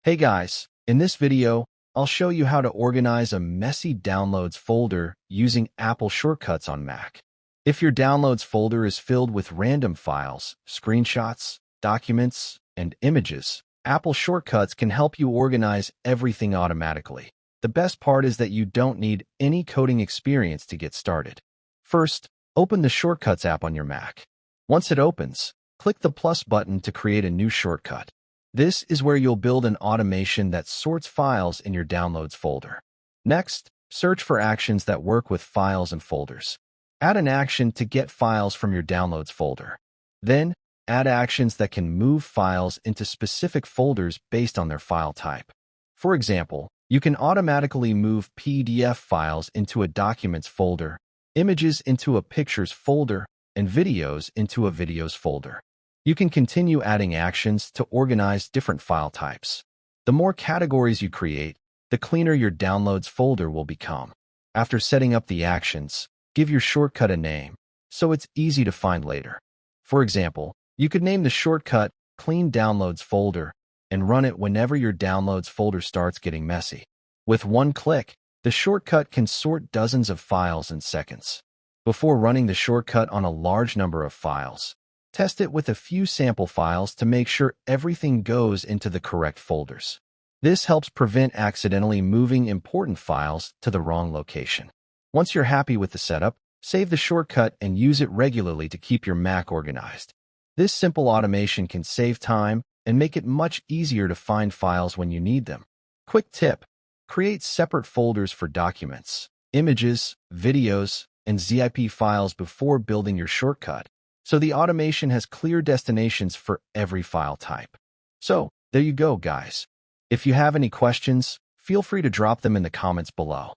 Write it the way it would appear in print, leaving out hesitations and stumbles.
Hey guys, in this video, I'll show you how to organize a messy downloads folder using Apple shortcuts on Mac. If your downloads folder is filled with random files, screenshots, documents, and images, Apple shortcuts can help you organize everything automatically. The best part is that you don't need any coding experience to get started. First, open the Shortcuts app on your Mac. Once it opens, click the plus button to create a new shortcut. This is where you'll build an automation that sorts files in your downloads folder. Next, search for actions that work with files and folders. Add an action to get files from your downloads folder. Then, add actions that can move files into specific folders based on their file type. For example, you can automatically move PDF files into a Documents folder, images into a Pictures folder, and videos into a Videos folder. You can continue adding actions to organize different file types. The more categories you create, the cleaner your downloads folder will become. After setting up the actions, give your shortcut a name, so it's easy to find later. For example, you could name the shortcut Clean Downloads Folder and run it whenever your downloads folder starts getting messy. With one click, the shortcut can sort dozens of files in seconds. Before running the shortcut on a large number of files, test it with a few sample files to make sure everything goes into the correct folders. This helps prevent accidentally moving important files to the wrong location. Once you're happy with the setup, save the shortcut and use it regularly to keep your Mac organized. This simple automation can save time and make it much easier to find files when you need them. Quick tip: create separate folders for documents, images, videos, and zip files before building your shortcut, so the automation has clear destinations for every file type. So, there you go, guys. If you have any questions, feel free to drop them in the comments below.